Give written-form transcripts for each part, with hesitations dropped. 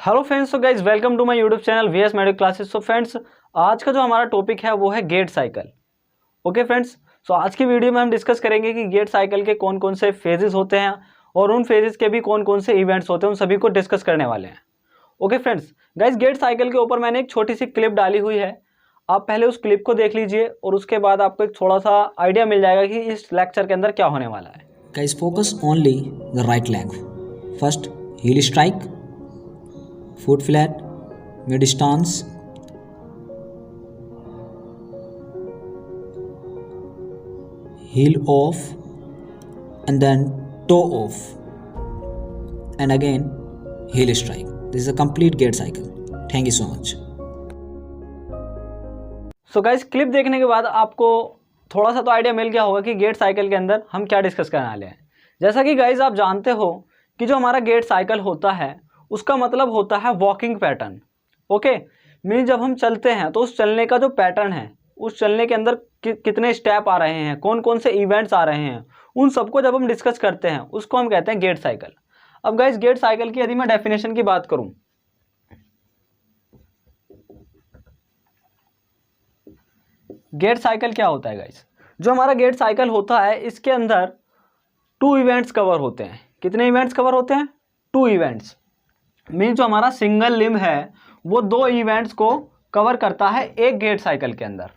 Hello friends, so guys welcome to my YouTube channel VS medical classes. सो फ्रेंड्स, आज का जो हमारा टॉपिक है वो है gait cycle. Okay friends, so आज की वीडियो में हम डिस्कस करेंगे कि गेट साइकिल के कौन कौन से फेजेस होते हैं और उन फेजेस के भी कौन कौन से इवेंट्स होते हैं, उन सभी को डिस्कस करने वाले हैं। Okay friends, guys gait cycle के ऊपर मैंने एक छोटी सी क्लिप डाली हुई है, आप पहले उस क्लिप को देख लीजिए और उसके बाद आपको एक थोड़ा सा आइडिया मिल जाएगा कि इस लेक्चर के अंदर क्या होने वाला है। Guys, focus only the right leg. First, heel strike, foot flat, mid stance, heel off, and then toe off, and again heel strike. This is a complete gait cycle. Thank you so much. So guys, clip देखने के बाद आपको थोड़ा सा तो idea मिल गया होगा कि गेट साइकिल के अंदर हम क्या डिस्कस करने वाले हैं। जैसा कि गाइस आप जानते हो कि जो हमारा गेट साइकिल होता है उसका मतलब होता है वॉकिंग पैटर्न। ओके, मीन जब हम चलते हैं तो उस चलने का जो पैटर्न है, उस चलने के अंदर कितने स्टेप आ रहे हैं, कौन कौन से इवेंट्स आ रहे हैं, उन सबको जब हम डिस्कस करते हैं उसको हम कहते हैं गेट साइकिल। अब गाइस गेट साइकिल की यदि मैं डेफिनेशन की बात करूँ, गेट साइकिल क्या होता है गाइस? जो हमारा गेट साइकिल होता है इसके अंदर 2 इवेंट्स कवर होते हैं। कितने इवेंट्स कवर होते हैं? 2 इवेंट्स। मीन जो हमारा सिंगल लिम्ब है वो 2 इवेंट्स को कवर करता है एक गेट साइकिल के अंदर।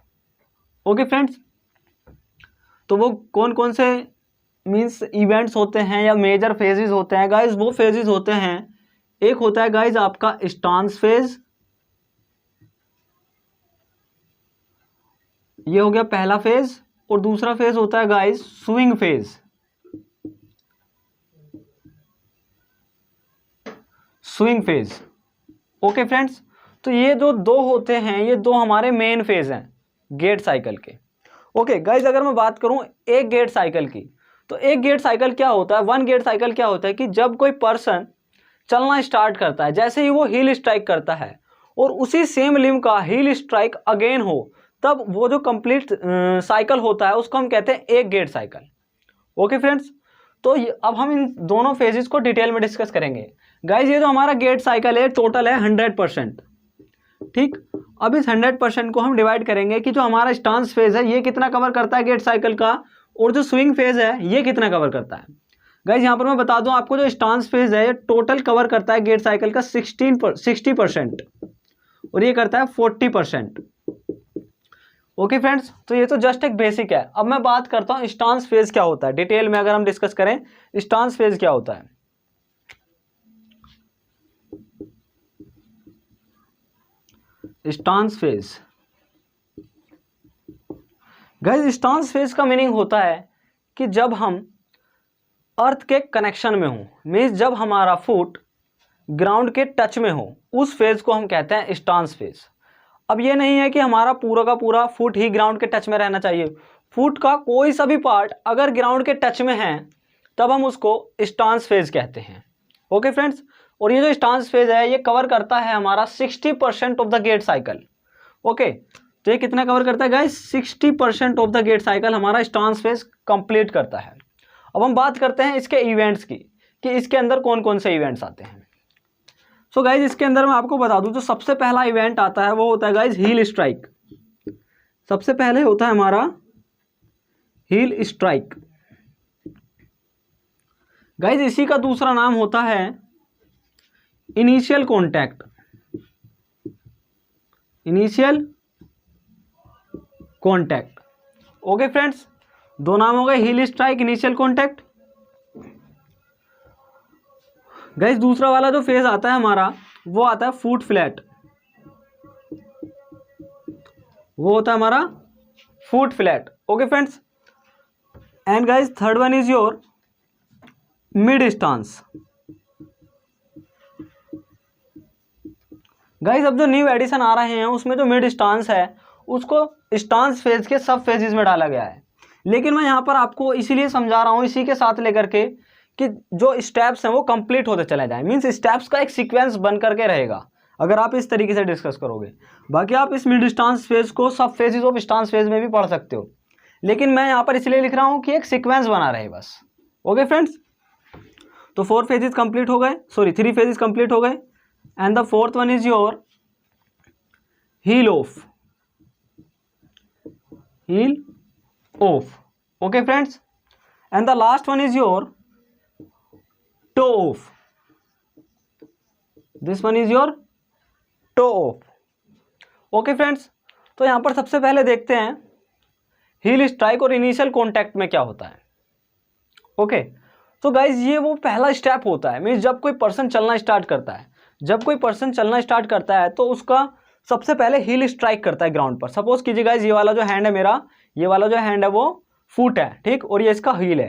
ओके फ्रेंड्स, तो वो कौन कौन से मीन्स इवेंट्स होते हैं या मेजर फेजेस होते हैं गाइस? वो फेजेस होते हैं, एक होता है गाइस आपका स्टांस फेज, ये हो गया पहला फेज, और दूसरा फेज होता है guys swing phase. Swing phase. Okay friends, तो ये जो 2 होते हैं ये 2 हमारे मेन फेज हैं गेट साइकिल के। ओके गाइस, अगर मैं बात करूं एक गेट साइकिल की, तो एक गेट साइकिल क्या होता है, 1 गेट साइकिल क्या होता है कि जब कोई पर्सन चलना स्टार्ट करता है, जैसे ही वो हील स्ट्राइक करता है और उसी सेम लिम्ब का हील स्ट्राइक अगेन हो, तब वो जो कंप्लीट साइकिल होता है उसको हम कहते हैं एक गेट साइकिल। ओके फ्रेंड्स, तो अब हम इन दोनों फेजेस को डिटेल में डिस्कस करेंगे। गाइज ये जो हमारा गेट साइकिल है टोटल है 100%। ठीक, अब इस 100% को हम डिवाइड करेंगे कि जो हमारा स्टांस फेज है ये कितना कवर करता है गेट साइकिल का, और जो स्विंग फेज है ये कितना कवर करता है। गाइज यहाँ पर मैं बता दूं आपको, जो स्टांस फेज है ये टोटल कवर करता है गेट साइकिल का 60% और ये करता है 40%। ओके फ्रेंड्स, तो ये तो जस्ट एक बेसिक है। अब मैं बात करता हूँ स्टांस फेज क्या होता है, डिटेल में अगर हम डिस्कस करें स्टांस फेज क्या होता है। Stance phase, guys stance phase का मीनिंग होता है कि जब हम अर्थ के कनेक्शन में हो, मीन्स जब हमारा फुट ग्राउंड के टच में हो, उस फेज को हम कहते हैं स्टांस फेज। अब ये नहीं है कि हमारा पूरा का पूरा फुट ही ग्राउंड के टच में रहना चाहिए, फुट का कोई सा भी पार्ट अगर ग्राउंड के टच में है तब हम उसको स्टांस फेज कहते हैं। ओके फ्रेंड्स, और ये जो स्टांस फेज है ये कवर करता है हमारा 60% of the gate cycle. Okay, तो ये कितना कवर करता है guys? 60% of the gait cycle हमारा स्टांस फेज कंप्लीट करता है। अब हम बात करते हैं इसके इवेंट्स की कि इसके अंदर कौन कौन से इवेंट्स आते हैं। सो गाइज इसके अंदर मैं आपको बता दूं, जो सबसे पहला इवेंट आता है वो होता है गाइज हील स्ट्राइक। सबसे पहले होता है हमारा हील स्ट्राइक। गाइज इसी का दूसरा नाम होता है initial contact. Initial contact. Okay friends, 2 नाम हो गए, heal strike, initial contact. Guys दूसरा वाला जो फेज आता है हमारा वो आता है फुट फ्लैट। वो होता है हमारा foot flat. Okay friends, and guys third one is your mid stance. Guys अब जो न्यू एडिशन आ रहे हैं उसमें जो मिड स्टांस है उसको स्टांस फेज के सब फेजेस में डाला गया है, लेकिन मैं यहाँ पर आपको इसीलिए समझा रहा हूँ इसी के साथ लेकर के कि जो स्टेप्स हैं वो कंप्लीट होते चले जाएं, मींस स्टेप्स का एक सीक्वेंस बन करके रहेगा अगर आप इस तरीके से डिस्कस करोगे। बाकी आप इस मिड स्टांस फेज को सब फेजेस ऑफ स्टांस फेज में भी पढ़ सकते हो, लेकिन मैं यहाँ पर इसलिए लिख रहा हूँ कि एक सीक्वेंस बना रहे बस। ओके फ्रेंड्स, तो 4 फेजेस कंप्लीट हो गए, सॉरी 3 फेजेस कंप्लीट हो गए। And the fourth one is your heel off, heel off. Okay friends, and the last one is your toe off, this one is your toe off. Okay friends, तो यहां पर सबसे पहले देखते हैं heel strike और इनिशियल कॉन्टैक्ट में क्या होता है। ओके, तो गाइज ये वो पहला स्टेप होता है, मीन्स जब कोई पर्सन चलना स्टार्ट करता है, जब कोई पर्सन चलना स्टार्ट करता है तो उसका सबसे पहले हील स्ट्राइक करता है ग्राउंड पर। सपोज कीजिए गाइज ये वाला जो हैंड है मेरा, ये वाला जो हैंड है वो फुट है, ठीक, और ये इसका हील है,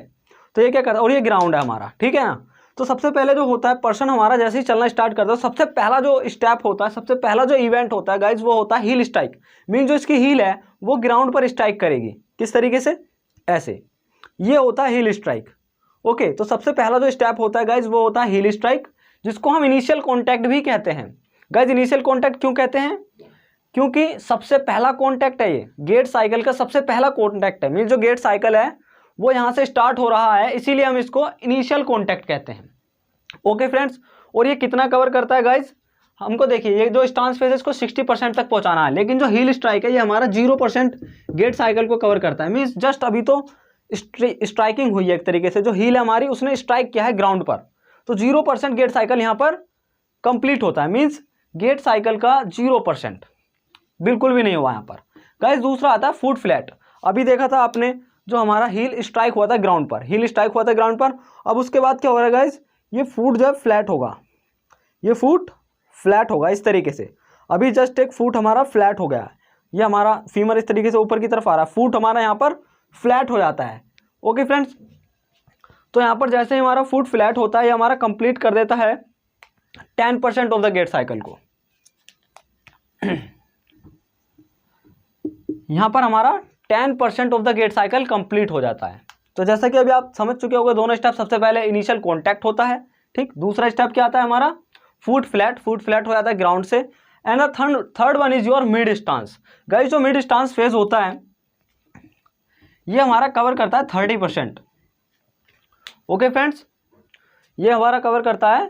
तो ये क्या करता है, और ये ग्राउंड है हमारा, ठीक है ना। तो सबसे पहले जो होता है पर्सन हमारा जैसे ही चलना स्टार्ट करता है, सबसे पहला जो स्टेप होता है, सबसे पहला जो इवेंट होता है गाइज वो होता है हील स्ट्राइक। मीन जो इसकी हील है वो ग्राउंड पर स्ट्राइक करेगी, किस तरीके से, ऐसे, ये होता है हील स्ट्राइक। ओके, तो सबसे पहला जो स्टेप होता है गाइज वो होता है हील स्ट्राइक, जिसको हम इनिशियल कॉन्टैक्ट भी कहते हैं। गाइज इनिशियल कॉन्टैक्ट क्यों कहते हैं, क्योंकि सबसे पहला कॉन्टैक्ट है, ये गेट साइकिल का सबसे पहला कॉन्टैक्ट है। मीन जो गेट साइकिल है वो यहाँ से स्टार्ट हो रहा है, इसीलिए हम इसको इनिशियल कॉन्टैक्ट कहते हैं। ओके फ्रेंड्स, और ये कितना कवर करता है गाइज, हमको देखिए ये जो स्टांस फेज है इसको 60% तक पहुंचाना है, लेकिन जो हील स्ट्राइक है ये हमारा 0% गेट साइकिल को कवर करता है। मीन्स जस्ट अभी तो स्ट्राइकिंग हुई है एक तरीके से, जो हील है हमारी उसने स्ट्राइक किया है ग्राउंड पर, तो 0% गेट साइकिल यहाँ पर कंप्लीट होता है। मीन्स गेट साइकिल का 0% बिल्कुल भी नहीं हुआ यहाँ पर। गाइज दूसरा आता है फुट फ्लैट। अभी देखा था आपने जो हमारा हील स्ट्राइक हुआ था ग्राउंड पर, हील स्ट्राइक हुआ था ग्राउंड पर, अब उसके बाद क्या हो रहा है गाइज, ये फुट जो है फ्लैट होगा, ये फुट फ्लैट होगा इस तरीके से। अभी जस्ट एक फुट हमारा फ्लैट हो गया है, ये हमारा फीमर इस तरीके से ऊपर की तरफ आ रहा है, फुट हमारा यहाँ पर फ्लैट हो जाता है। ओके फ्रेंड्स, तो यहाँ पर जैसे ही हमारा फुट फ्लैट होता है ये हमारा कंप्लीट कर देता है 10% ऑफ द गेट साइकिल को। यहाँ पर हमारा 10% of the gait cycle complete हो जाता है। तो जैसा कि अभी आप समझ चुके होंगे दोनों स्टेप, सबसे पहले इनिशियल कॉन्टैक्ट होता है, ठीक, दूसरा स्टेप क्या आता है हमारा फुट फ्लैट हो जाता है ग्राउंड से, and the third one is your mid stance. Guys जो मिड स्टांस फेज होता है ये हमारा कवर करता है 30%। ओके फ्रेंड्स, ये हमारा कवर करता है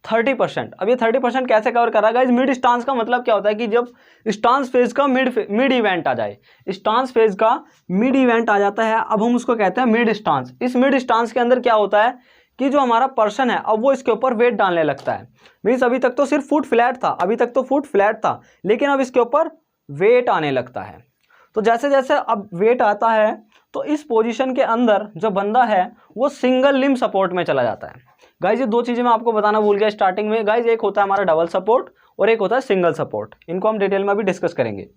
30%। अब ये 30% कैसे कवर कर रहा है गाइस, मिड स्टांस का मतलब क्या होता है कि जब स्टांस फेज का मिड इवेंट आ जाए, स्टांस फेज का मिड इवेंट आ जाता है, अब हम उसको कहते हैं मिड स्टांस। इस मिड स्टांस के अंदर क्या होता है कि जो हमारा पर्सन है अब वो इसके ऊपर वेट डालने लगता है। मीन्स अभी तक तो सिर्फ फुट फ्लैट था, अभी तक तो फुट फ्लैट था, लेकिन अब इसके ऊपर वेट आने लगता है। तो जैसे जैसे अब वेट आता है तो इस पोजीशन के अंदर जो बंदा है वो सिंगल लिम्ब सपोर्ट में चला जाता है। गाइज ये दो चीज़ें मैं आपको बताना भूल गया स्टार्टिंग में। गाइज एक होता है हमारा डबल सपोर्ट और एक होता है सिंगल सपोर्ट, इनको हम डिटेल में अभी डिस्कस करेंगे।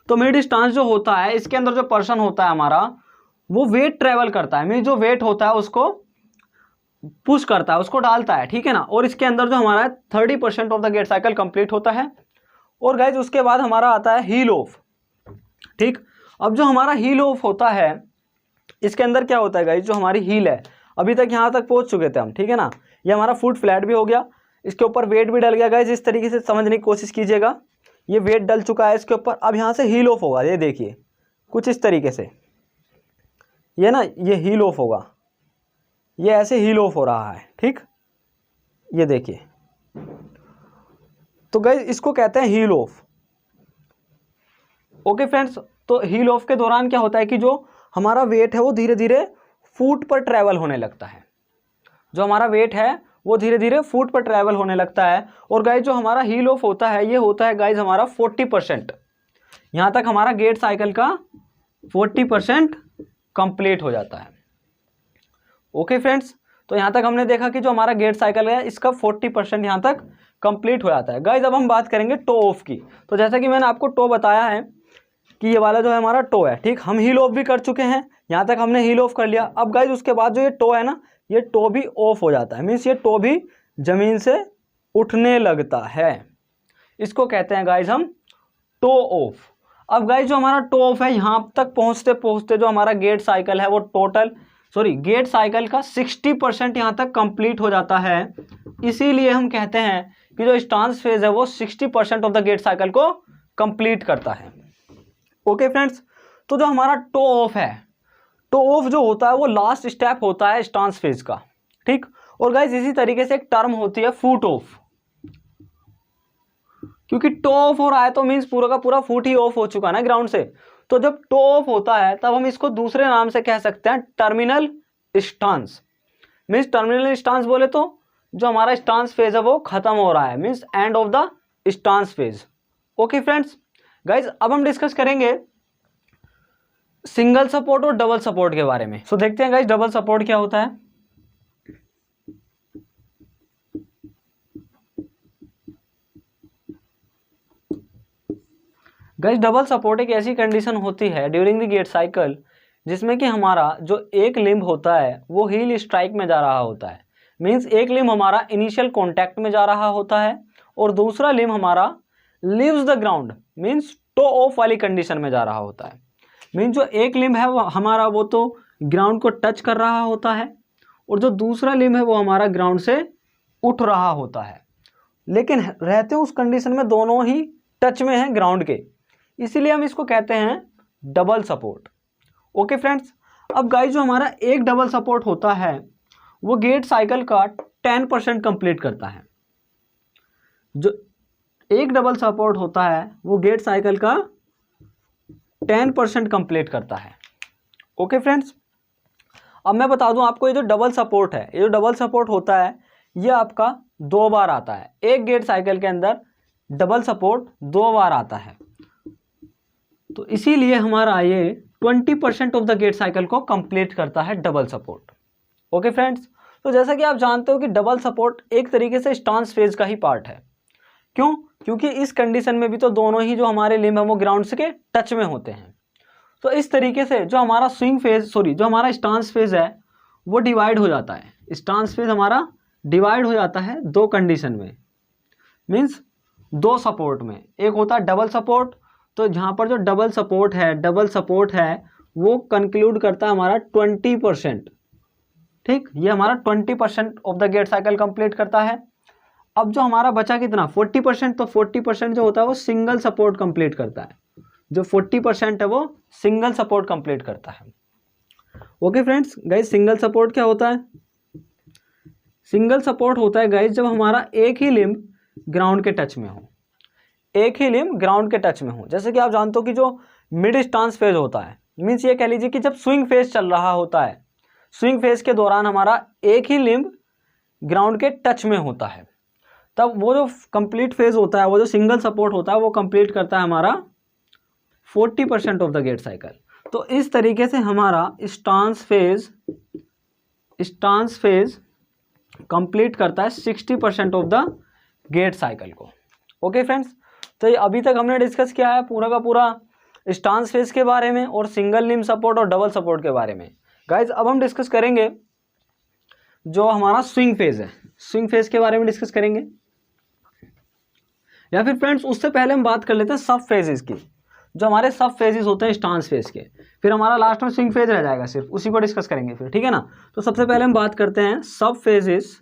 तो मिड स्टांस जो होता है इसके अंदर जो पर्सन होता है हमारा वो वेट ट्रेवल करता है, मीन जो वेट होता है उसको पुश करता है, उसको डालता है, ठीक है ना। और इसके अंदर जो हमारा 30% of the gait cycle complete होता है। और गाइज उसके बाद हमारा आता है हील ऑफ, ठीक। अब जो हमारा हील ऑफ होता है इसके अंदर क्या होता है गाइज, जो हमारी हील है अभी तक यहाँ तक पहुँच चुके थे हम, ठीक है ना, ये हमारा फुट फ्लैट भी हो गया, इसके ऊपर वेट भी डल गया। गाइज इस तरीके से समझने की कोशिश कीजिएगा, ये वेट डल चुका है इसके ऊपर। अब यहाँ से हील ऑफ होगा, ये देखिए कुछ इस तरीके से, ये ना ये हील ऑफ होगा, ये ऐसे हील ऑफ हो रहा है, ठीक, ये देखिए। तो गाइज इसको कहते हैं हील ऑफ। ओके फ्रेंड्स, तो हील ऑफ के दौरान क्या होता है कि जो हमारा वेट है वो धीरे धीरे फुट पर ट्रैवल होने लगता है, जो हमारा वेट है वो धीरे धीरे फुट पर ट्रैवल होने लगता है। और गाइज जो हमारा हील ऑफ होता है ये होता है गाइज हमारा 40%। यहाँ तक हमारा गेट साइकिल का 40% कंप्लीट हो जाता है। ओके फ्रेंड्स, तो यहाँ तक हमने देखा कि जो हमारा गेट साइकिल है इसका 40% यहाँ तक कंप्लीट हो जाता है। गाइज अब हम बात करेंगे टो ऑफ की। तो जैसा कि मैंने आपको टो बताया है कि ये वाला जो है हमारा टो है, ठीक, हम हील ऑफ भी कर चुके हैं, यहाँ तक हमने हील ऑफ कर लिया। अब गाइज उसके बाद जो ये टो है ना, ये टो भी ऑफ हो जाता है, मीन्स ये टो भी जमीन से उठने लगता है, इसको कहते हैं गाइज हम टो ऑफ। अब गाइज जो हमारा टो ऑफ है यहाँ तक पहुँचते पहुँचते जो हमारा गेट साइकिल है वो गेट साइकिल का 60% यहाँ तक कंप्लीट हो जाता है। इसीलिए हम कहते हैं कि जो स्टांस फेज है वो 60% ऑफ द गेट साइकिल को कंप्लीट करता है। ओके फ्रेंड्स, तो जो हमारा टो ऑफ है, टो ऑफ जो होता है वो लास्ट स्टेप होता है स्टांस फेज का, ठीक। और गाइज इसी तरीके से एक टर्म होती है फुट ऑफ। क्योंकि टो ऑफ हो रहा है तो मीन्स पूरा का पूरा फुट ही ऑफ हो चुका ना ग्राउंड से। तो जब टो ऑफ होता है तब हम इसको दूसरे नाम से कह सकते हैं terminal stance. Means terminal stance बोले तो जो हमारा स्टांस फेज है वो खत्म हो रहा है, means end of the stance phase. Okay friends, guys अब हम डिस्कस करेंगे सिंगल सपोर्ट और डबल सपोर्ट के बारे में। सो देखते हैं गाइज डबल सपोर्ट क्या होता है। गाइज डबल सपोर्ट एक ऐसी कंडीशन होती है ड्यूरिंग द गेट साइकिल जिसमें कि हमारा जो एक लिम्ब होता है वो हील स्ट्राइक में जा रहा होता है। मीन्स एक लिम्ब हमारा इनिशियल कॉन्टैक्ट में जा रहा होता है और दूसरा लिम्ब हमारा leaves the ground, means toe off वाली कंडीशन में जा रहा होता है। मीन्स जो एक लिम्ब है वो हमारा वो तो ग्राउंड को टच कर रहा होता है और जो दूसरा लिम्ब है वो हमारा ग्राउंड से उठ रहा होता है, लेकिन रहते उस कंडीशन में दोनों ही टच में हैं ग्राउंड के, इसीलिए हम इसको कहते हैं डबल सपोर्ट। ओके फ्रेंड्स, अब गाइस जो हमारा एक डबल सपोर्ट होता है वो गेट साइकिल का 10% कंप्लीट करता है। जो एक डबल सपोर्ट होता है वो गेट साइकिल का 10% कंप्लीट करता है। ओके फ्रेंड्स, अब मैं बता दूं आपको ये जो डबल सपोर्ट है, ये जो डबल सपोर्ट होता है ये आपका 2 बार आता है। एक गेट साइकिल के अंदर डबल सपोर्ट 2 बार आता है, तो इसीलिए हमारा ये 20% ऑफ द गेट साइकिल को कंप्लीट करता है डबल सपोर्ट। ओके फ्रेंड्स, तो जैसा कि आप जानते हो कि डबल सपोर्ट एक तरीके से स्टांस फेज का ही पार्ट है। क्यों? क्योंकि इस कंडीशन में भी तो दोनों ही जो हमारे लिम्ब है वो ग्राउंड से के टच में होते हैं। तो इस तरीके से जो हमारा जो हमारा स्टांस फेज है वो डिवाइड हो जाता है। स्टांस फेज हमारा डिवाइड हो जाता है 2 कंडीशन में, मीन्स 2 सपोर्ट में। एक होता है डबल सपोर्ट, तो जहाँ पर जो डबल सपोर्ट है वो कंक्लूड करता है हमारा 20%। ठीक, ये हमारा 20% of the gait cycle complete करता है। अब जो हमारा बचा कितना 40%, तो 40% जो होता है वो सिंगल सपोर्ट कंप्लीट करता है। जो 40% है वो सिंगल सपोर्ट कंप्लीट करता है। Okay friends, guys single support क्या होता है? सिंगल सपोर्ट होता है गाइज जब हमारा एक ही लिम्ब ग्राउंड के टच में हो, एक ही लिम्ब ग्राउंड के टच में हो। जैसे कि आप जानते हो कि जो मिड स्टांस फेज होता है, मीन्स ये कह लीजिए कि जब स्विंग फेज चल रहा होता है, स्विंग फेज के दौरान हमारा एक ही लिम्ब ग्राउंड के टच में होता है, तब वो जो कंप्लीट फेज होता है, वो जो सिंगल सपोर्ट होता है वो कंप्लीट करता है हमारा 40% ऑफ द गेट साइकिल। तो इस तरीके से हमारा स्टांस फेज कंप्लीट करता है 60% ऑफ द गेट साइकिल को। ओके फ्रेंड्स, तो ये अभी तक हमने डिस्कस किया है पूरा का पूरा स्टांस फेज के बारे में और सिंगल लिम्ब सपोर्ट और डबल सपोर्ट के बारे में। गाइज अब हम डिस्कस करेंगे जो हमारा स्विंग फेज है, स्विंग फेज के बारे में डिस्कस करेंगे। या फिर फ्रेंड्स उससे पहले हम बात कर लेते हैं सब फेजेस की, जो हमारे सब फेजेस होते हैं स्टांस फेज के, फिर हमारा लास्ट में स्विंग फेज रह जाएगा, सिर्फ उसी को डिस्कस करेंगे फिर, ठीक है ना। तो सबसे पहले हम बात करते हैं सब फेजेस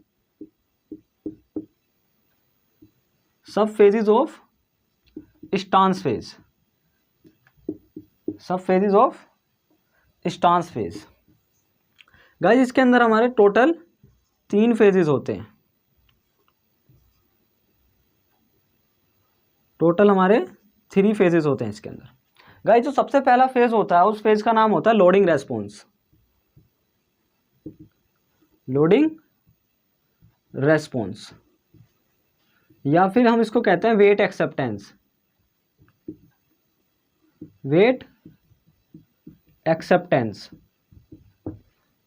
ऑफ स्टांस फेज, सब phases of stance phase. Guys इसके अंदर हमारे टोटल 3 फेजेस होते हैं, टोटल हमारे 3 फेजेस होते हैं इसके अंदर। गाइस जो सबसे पहला फेज होता है उस फेज का नाम होता है लोडिंग रेस्पॉन्स, लोडिंग रेस्पॉन्स, या फिर हम इसको कहते हैं weight acceptance, weight acceptance.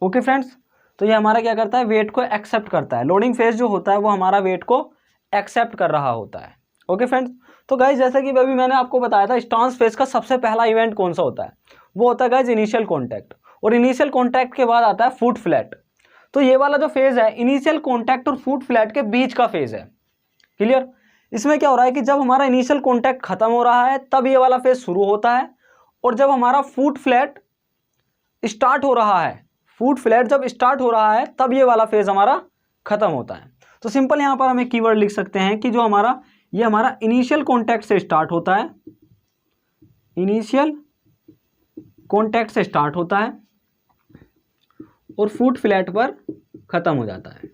Okay friends, तो ये हमारा क्या करता है, वेट को एक्सेप्ट करता है। लोडिंग फेज जो होता है वो हमारा वेट को एक्सेप्ट कर रहा होता है। ओके फ्रेंड्स, तो गाइज जैसा कि अभी मैंने आपको बताया था स्टांस फेज का सबसे पहला इवेंट कौन सा होता है, वो होता है गाइज इनिशियल कॉन्टैक्ट, और इनिशियल कॉन्टैक्ट के बाद आता है फुट फ्लैट। तो ये वाला जो फेज है इनिशियल कॉन्टैक्ट और फुट फ्लैट के बीच का फेज है। क्लियर? इसमें क्या हो रहा है कि जब हमारा इनिशियल कॉन्टैक्ट खत्म हो रहा है तब ये वाला फेज शुरू होता है, और जब हमारा फुट फ्लैट स्टार्ट हो रहा है, फुट फ्लैट जब स्टार्ट हो रहा है तब ये वाला फेज हमारा खत्म होता है। तो सिंपल यहाँ पर हम एक कीवर्ड लिख सकते हैं कि जो हमारा ये हमारा इनिशियल कॉन्टैक्ट से स्टार्ट होता है, इनिशियल कॉन्टैक्ट से स्टार्ट होता है और फुट फ्लैट पर खत्म हो जाता है।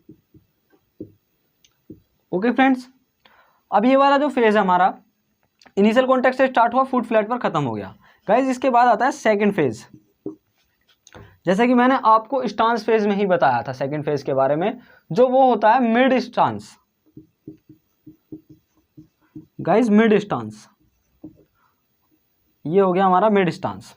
ओके फ्रेंड्स, अब ये वाला जो फेज है हमारा इनिशियल कॉन्टैक्ट से स्टार्ट हुआ, फुट फ्लैट पर खत्म हो गया। गाइज इसके बाद आता है सेकंड फेज। जैसे कि मैंने आपको स्टांस फेज में ही बताया था सेकंड फेज के बारे में, जो वो होता है mid stance. Guys mid stance, ये हो गया हमारा मिड स्टांस।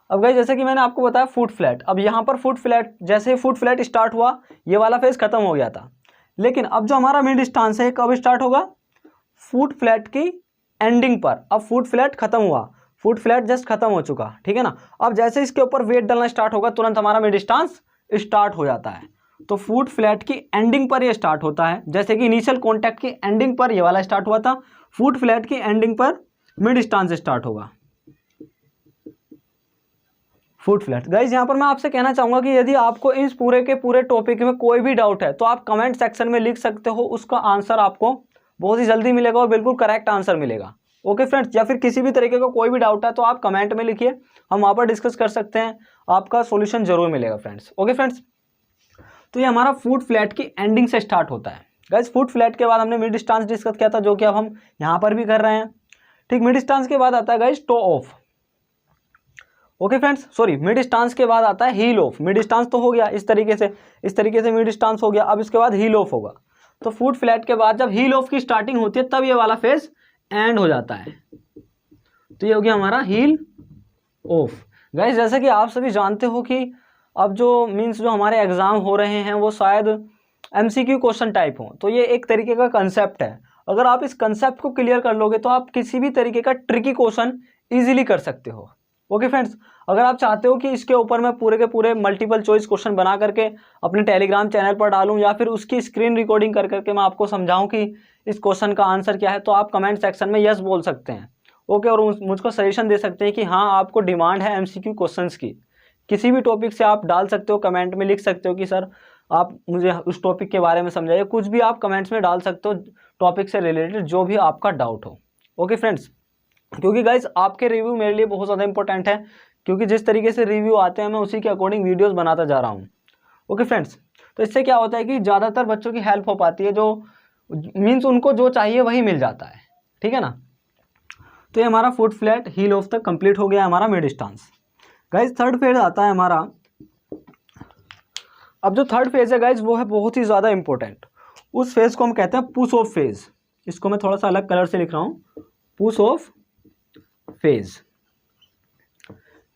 अब गाइज जैसे कि मैंने आपको बताया फुट फ्लैट, अब यहाँ पर फुट फ्लैट, जैसे फुट फ्लैट स्टार्ट हुआ ये वाला फेज खत्म हो गया था, लेकिन अब जो हमारा मिड स्टांस है कब स्टार्ट होगा, फुट फ्लैट की एंडिंग पर। अब फुट फ्लैट खत्म हुआ, फुट फ्लैट जस्ट खत्म हो चुका, ठीक है ना। अब जैसे इसके ऊपर वेट डालना स्टार्ट होगा तुरंत हमारा मिड स्टांस स्टार्ट हो जाता है। तो फुट फ्लैट की एंडिंग पर ये स्टार्ट होता है, जैसे कि इनिशियल कॉन्टैक्ट की एंडिंग पर ये वाला स्टार्ट हुआ था, फुट फ्लैट की एंडिंग पर मिड स्टांस स्टार्ट होगा, फुट फ्लैट। गाइज यहाँ पर मैं आपसे कहना चाहूँगा कि यदि आपको इस पूरे के पूरे टॉपिक में कोई भी डाउट है तो आप कमेंट सेक्शन में लिख सकते हो, उसका आंसर आपको बहुत ही जल्दी मिलेगा और बिल्कुल करेक्ट आंसर मिलेगा। ओके फ्रेंड्स, या फिर किसी भी तरीके का कोई भी डाउट है तो आप कमेंट में लिखिए, हम वहाँ पर डिस्कस कर सकते हैं, आपका सोल्यूशन जरूर मिलेगा फ्रेंड्स। ओके फ्रेंड्स, तो ये हमारा फुट फ्लैट की एंडिंग से स्टार्ट होता है। गाइज फुट फ्लैट के बाद हमने मिड स्टांस डिस्कस किया था, जो कि अब हम यहाँ पर भी कर रहे हैं, ठीक। मिड स्टांस के बाद आता है guys toe off. Okay friends, sorry, mid stance के बाद आता है हील ऑफ। मिड स्टांस तो हो गया इस तरीके से मिड स्टांस हो गया, अब इसके बाद हील ऑफ होगा। तो फुट फ्लैट के बाद जब हील ऑफ की स्टार्टिंग होती है तब ये वाला फेज एंड हो जाता है, तो ये हो गया हमारा हील ऑफ। गाइस जैसे कि आप सभी जानते हो कि अब जो जो हमारे एग्जाम हो रहे हैं वो शायद MCQ क्वेश्चन टाइप हो, तो ये एक तरीके का कंसेप्ट है। अगर आप इस कंसेप्ट को क्लियर कर लोगे तो आप किसी भी तरीके का ट्रिकी क्वेश्चन ईजिली कर सकते हो। ओके फ्रेंड्स, अगर आप चाहते हो कि इसके ऊपर मैं पूरे के पूरे मल्टीपल चॉइस क्वेश्चन बना करके अपने टेलीग्राम चैनल पर डालूं, या फिर उसकी स्क्रीन रिकॉर्डिंग कर करके मैं आपको समझाऊं कि इस क्वेश्चन का आंसर क्या है, तो आप कमेंट सेक्शन में यस बोल सकते हैं। ओके, और मुझको सजेशन दे सकते हैं कि हाँ आपको डिमांड है MCQ क्वेश्चंस की, किसी भी टॉपिक से आप डाल सकते हो, कमेंट में लिख सकते हो कि सर आप मुझे उस टॉपिक के बारे में समझाइए, कुछ भी आप कमेंट्स में डाल सकते हो, टॉपिक से रिलेटेड जो भी आपका डाउट हो। ओके फ्रेंड्स, क्योंकि गाइज आपके रिव्यू मेरे लिए बहुत ज़्यादा इंपॉर्टेंट है, क्योंकि जिस तरीके से रिव्यू आते हैं मैं उसी के अकॉर्डिंग वीडियोस बनाता जा रहा हूँ। ओके फ्रेंड्स, तो इससे क्या होता है कि ज़्यादातर बच्चों की हेल्प हो पाती है, जो उनको जो चाहिए वही मिल जाता है, ठीक है ना। तो ये हमारा फुट फ्लैट हील ऑफ तक कंप्लीट हो गया हमारा mid stance. Guys third phase आता है हमारा। अब जो थर्ड फेज है गाइज वो है बहुत ही ज़्यादा इंपॉर्टेंट, उस फेज को हम कहते हैं पुश ऑफ फेज। इसको मैं थोड़ा सा अलग कलर से लिख रहा हूँ, पुश ऑफ फेज।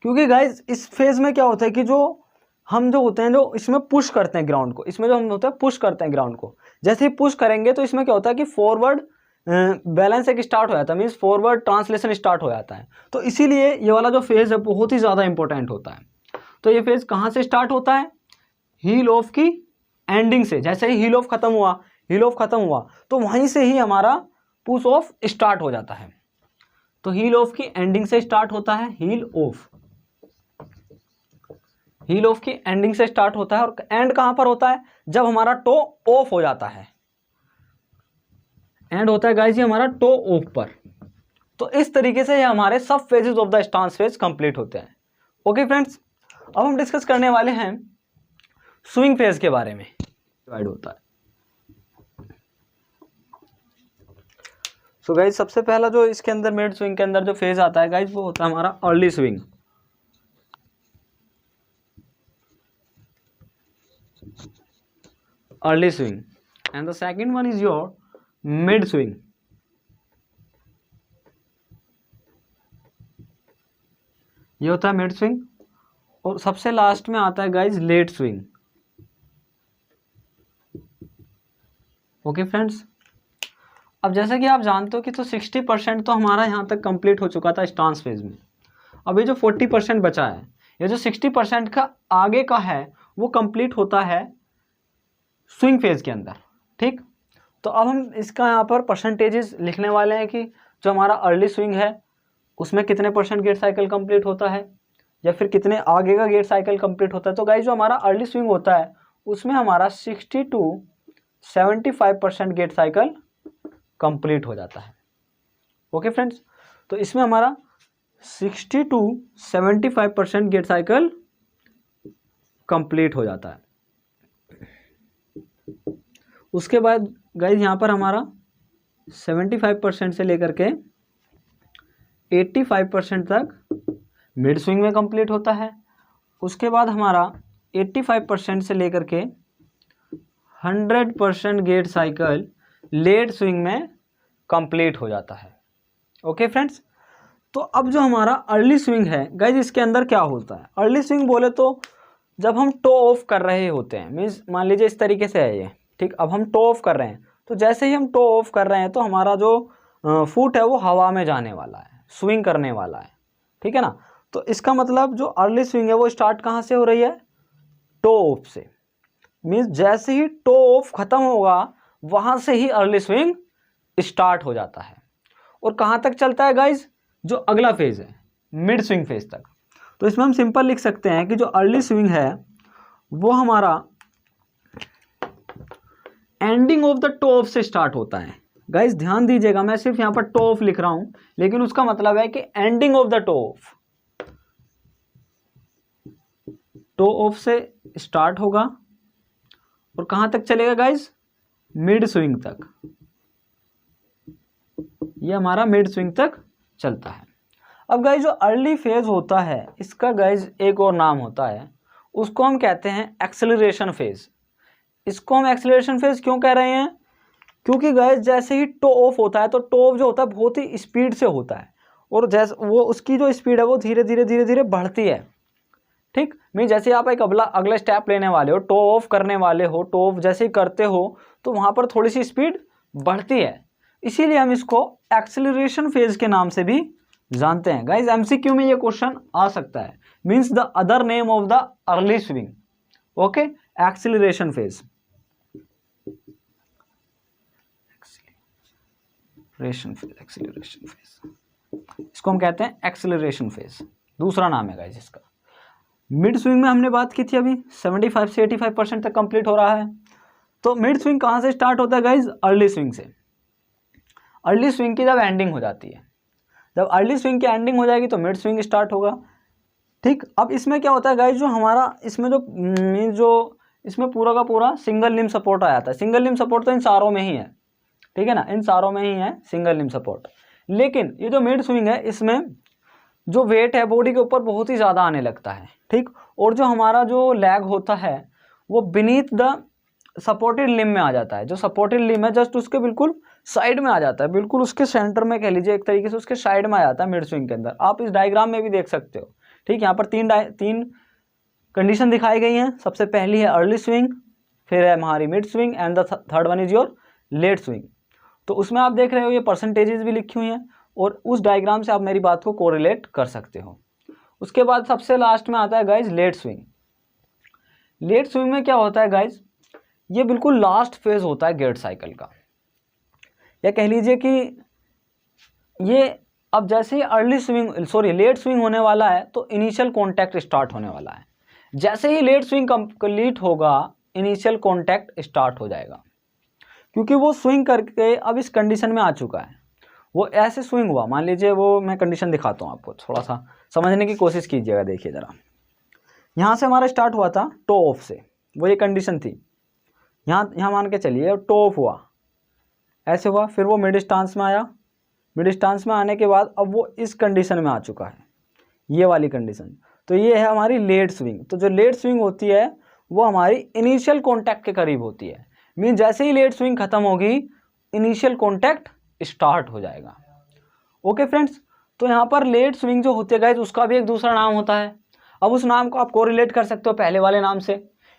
क्योंकि गाइज इस फेज में क्या होता है कि जो होते हैं जो इसमें पुश करते हैं ग्राउंड को, इसमें जो हम होता है पुश करते हैं ग्राउंड को, जैसे ही पुश करेंगे तो इसमें क्या होता है कि फॉरवर्ड बैलेंस एक स्टार्ट हो जाता है, मीन्स फॉरवर्ड ट्रांसलेशन स्टार्ट हो जाता है। तो इसीलिए ये वाला जो फेज है बहुत ही ज़्यादा इंपॉर्टेंट होता है। तो ये फेज कहाँ से स्टार्ट होता है, हील ऑफ की एंडिंग से। जैसे ही हील ऑफ खत्म हुआ तो वहीं से ही हमारा पुश ऑफ स्टार्ट हो जाता है। तो हील ऑफ की एंडिंग से स्टार्ट होता है, हील ऑफ की एंडिंग से स्टार्ट होता है। और एंड कहां पर होता है, जब हमारा टो ऑफ हो जाता है, एंड होता है गाइस ये हमारा टो ऑफ पर। तो इस तरीके से ये हमारे सब phases of the stance phase complete होते हैं। ओके फ्रेंड्स, अब हम डिस्कस करने वाले हैं स्विंग फेज के बारे में, डिवाइड होता है। सो गाइज सबसे पहला जो इसके अंदर मिड स्विंग के अंदर जो फेज आता है गाइज वो होता है हमारा early swing. Early swing and the second one is your mid swing. ये होता है मिड स्विंग। और सबसे लास्ट में आता है guys late swing. Okay friends, अब जैसे कि आप जानते हो कि तो 60% तो हमारा यहाँ तक कंप्लीट हो चुका था स्टांस फेज में। अब ये जो 40% बचा है, ये जो 60% का आगे का है वो कंप्लीट होता है स्विंग फेज के अंदर, ठीक। तो अब हम इसका यहाँ पर परसेंटेजेस लिखने वाले हैं कि जो हमारा अर्ली स्विंग है उसमें कितने % गेट साइकिल कंप्लीट होता है, या फिर कितने आगे का गेट साइकिल कंप्लीट होता है। तो गाइस जो हमारा अर्ली स्विंग होता है उसमें हमारा 60 to 75% गेट साइकिल कंप्लीट हो जाता है। ओके फ्रेंड्स, तो इसमें हमारा 60 to 75% गेट साइकिल कंप्लीट हो जाता है। उसके बाद गाइज यहाँ पर हमारा 75% से लेकर के 85% तक मिड स्विंग में कंप्लीट होता है। उसके बाद हमारा 85% से लेकर के 100% गेट साइकिल लेट स्विंग में कंप्लीट हो जाता है। ओके फ्रेंड्स, तो अब जो हमारा अर्ली स्विंग है गाइज, इसके अंदर क्या होता है? अर्ली स्विंग बोले तो जब हम टो ऑफ कर रहे होते हैं, मीन्स मान लीजिए इस तरीके से है ये, ठीक। अब हम टो ऑफ कर रहे हैं, तो जैसे ही हम टो ऑफ कर रहे हैं तो हमारा जो फुट है वो हवा में जाने वाला है, स्विंग करने वाला है, ठीक है ना। तो इसका मतलब जो अर्ली स्विंग है वो स्टार्ट कहाँ से हो रही है? टो ऑफ से। मीन्स जैसे ही टो ऑफ खत्म होगा वहाँ से ही अर्ली स्विंग स्टार्ट हो जाता है। और कहाँ तक चलता है गाइज? जो अगला फेज है मिड स्विंग फेज तक। तो इसमें हम सिंपल लिख सकते हैं कि जो अर्ली स्विंग है वो हमारा ending of the toe off से स्टार्ट होता है। गाइज ध्यान दीजिएगा, मैं सिर्फ यहाँ पर टो ऑफ लिख रहा हूं, लेकिन उसका मतलब है कि ending of the toe off. Toe off से स्टार्ट होगा और कहां तक चलेगा गाइज? मिड स्विंग तक। ये हमारा मिड स्विंग तक चलता है। अब गाइज जो अर्ली फेज होता है इसका गाइज एक और नाम होता है, उसको हम कहते हैं एक्सेलरेशन फेज। इसको हम एक्सेलरेशन फेज क्यों कह रहे हैं? क्योंकि गाइज जैसे ही टो ऑफ होता है तो टो ऑफ जो होता है बहुत ही स्पीड से होता है, और जैसे वो उसकी जो स्पीड है वो धीरे धीरे बढ़ती है, ठीक। मैं जैसे आप एक अगला स्टेप लेने वाले हो, टो ऑफ करने वाले हो, टो ऑफ जैसे ही करते हो तो वहाँ पर थोड़ी सी स्पीड बढ़ती है, इसीलिए हम इसको एक्सेलरेशन फेज के नाम से भी जानते हैं। गाइज एमसीक्यू में ये क्वेश्चन आ सकता है, means the other name of the early swing. Okay, acceleration phase. Acceleration phase इसको हम कहते हैं एक्सेलरेशन फेज, दूसरा नाम है गाइज इसका। मिड स्विंग में हमने बात की थी अभी 75 से 85% तक कंप्लीट हो रहा है। तो मिड स्विंग कहाँ से स्टार्ट होता है गाइज? अर्ली स्विंग से। अर्ली स्विंग की जब एंडिंग हो जाती है, जब अर्ली स्विंग की एंडिंग हो जाएगी तो मिड स्विंग स्टार्ट होगा, ठीक। अब इसमें क्या होता है गाइज, जो हमारा इसमें जो इसमें पूरा का पूरा सिंगल लिम्ब सपोर्ट आ जाता है। सिंगल लिम्ब सपोर्ट तो इन सारों में ही है, ठीक है ना, इन सारों में ही है सिंगल लिम्ब सपोर्ट। लेकिन ये जो मिड स्विंग है इसमें जो वेट है बॉडी के ऊपर बहुत ही ज़्यादा आने लगता है, ठीक। और जो हमारा जो लैग होता है वो बीनीथ द सपोर्टेड लिम्ब में आ जाता है। जो सपोर्टेड लिम्ब है जस्ट उसके बिल्कुल साइड में आ जाता है, बिल्कुल उसके सेंटर में कह लीजिए, एक तरीके से उसके साइड में आ जाता है मिड स्विंग के अंदर। आप इस डायग्राम में भी देख सकते हो, ठीक। यहाँ पर तीन कंडीशन दिखाई गई हैं। सबसे पहली है अर्ली स्विंग, फिर है हमारी mid swing, and the third one is your late swing. तो उसमें आप देख रहे हो ये परसेंटेजेस भी लिखी हुई हैं, और उस डायग्राम से आप मेरी बात को कोरिलेट कर सकते हो। उसके बाद सबसे लास्ट में आता है guys late swing. Late swing में क्या होता है गाइज, ये बिल्कुल लास्ट फेज होता है गेट साइकिल का, या कह लीजिए कि ये अब जैसे ही लेट स्विंग होने वाला है तो इनिशियल कॉन्टैक्ट स्टार्ट होने वाला है। जैसे ही लेट स्विंग कंप्लीट होगा इनिशियल कॉन्टैक्ट स्टार्ट हो जाएगा, क्योंकि वो स्विंग करके अब इस कंडीशन में आ चुका है। वो ऐसे स्विंग हुआ, मान लीजिए वो मैं कंडीशन दिखाता हूँ आपको, थोड़ा सा समझने की कोशिश कीजिएगा। देखिए ज़रा, यहाँ से हमारा स्टार्ट हुआ था टो ऑफ से, वो ये कंडीशन थी। यहाँ मान के चलिए टो ऑफ हुआ, ऐसे हुआ, फिर वो मिड स्टांस में आया। मिड स्टांस में आने के बाद अब वो इस कंडीशन में आ चुका है, ये वाली कंडीशन। तो ये है हमारी लेट स्विंग। तो जो लेट स्विंग होती है वो हमारी इनिशियल कॉन्टैक्ट के करीब होती है। मीन जैसे ही लेट स्विंग खत्म होगी इनिशियल कॉन्टैक्ट स्टार्ट हो जाएगा। ओके फ्रेंड्स, तो यहाँ पर लेट स्विंग जो होती है गाइस उसका भी एक दूसरा नाम होता है। अब उस नाम को आप कोरिलेट कर सकते हो पहले वाले नाम से,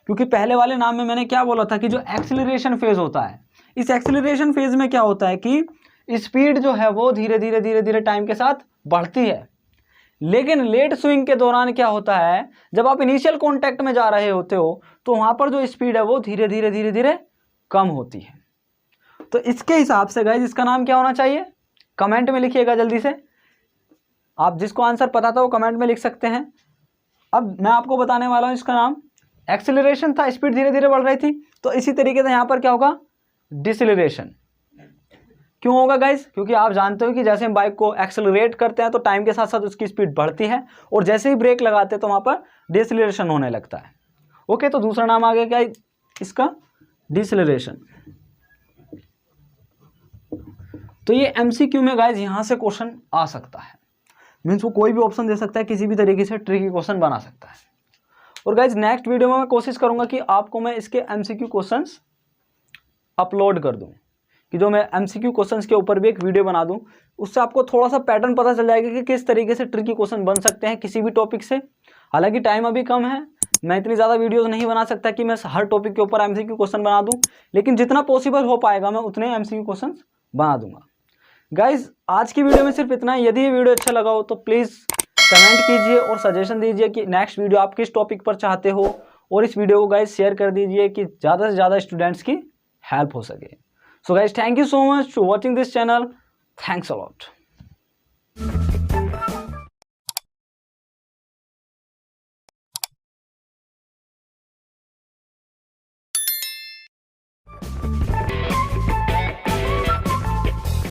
क्योंकि पहले वाले नाम में मैंने क्या बोला था कि जो एक्सेलरेशन फेज होता है, इस एक्सेलरेशन फेज में क्या होता है कि स्पीड जो है वो धीरे धीरे टाइम के साथ बढ़ती है। लेकिन लेट स्विंग के दौरान क्या होता है, जब आप इनिशियल कॉन्टैक्ट में जा रहे होते हो तो वहाँ पर जो स्पीड है वो धीरे धीरे कम होती है। तो इसके हिसाब से गाइस इसका नाम क्या होना चाहिए, कमेंट में लिखिएगा जल्दी से। आप जिसको आंसर पता था वो कमेंट में लिख सकते हैं। अब मैं आपको बताने वाला हूँ, इसका नाम एक्सेलरेशन था, स्पीड धीरे धीरे बढ़ रही थी। तो इसी तरीके से यहाँ पर क्या होगा, डिसेलरेशन। क्यों होगा गाइस, क्योंकि आप जानते हो कि जैसे हम बाइक को एक्सेलरेट करते हैं तो टाइम के साथ साथ उसकी स्पीड बढ़ती है, और जैसे ही ब्रेक लगाते हैं तो वहाँ पर डिसेलरेशन होने लगता है। ओके, तो दूसरा नाम आ गया क्या इसका, डिसेलरेशन। तो ये MCQ में गाइज यहाँ से क्वेश्चन आ सकता है, मीन्स वो कोई भी ऑप्शन दे सकता है, किसी भी तरीके से ट्रिकी क्वेश्चन बना सकता है। और गाइज नेक्स्ट वीडियो में मैं कोशिश करूँगा कि आपको मैं इसके MCQ क्वेश्चंस अपलोड कर दूँ, कि जो मैं MCQ क्वेश्चंस के ऊपर भी एक वीडियो बना दूँ, उससे आपको थोड़ा सा पैटर्न पता चल जाएगा कि किस तरीके से ट्रिकी क्वेश्चन बन सकते हैं किसी भी टॉपिक से। हालांकि टाइम अभी कम है, मैं इतनी ज़्यादा वीडियोस नहीं बना सकता कि मैं हर टॉपिक के ऊपर MCQ क्वेश्चन बना दूं, लेकिन जितना पॉसिबल हो पाएगा मैं उतने MCQ क्वेश्चन बना दूंगा। गाइज आज की वीडियो में सिर्फ इतना है। यदि ये वीडियो अच्छा लगा हो तो प्लीज़ कमेंट कीजिए और सजेशन दीजिए कि नेक्स्ट वीडियो आप किस टॉपिक पर चाहते हो, और इस वीडियो को गाइज शेयर कर दीजिए कि ज़्यादा से ज़्यादा स्टूडेंट्स की हेल्प हो सके। So guys thank you so much for watching this channel. Thanks a lot.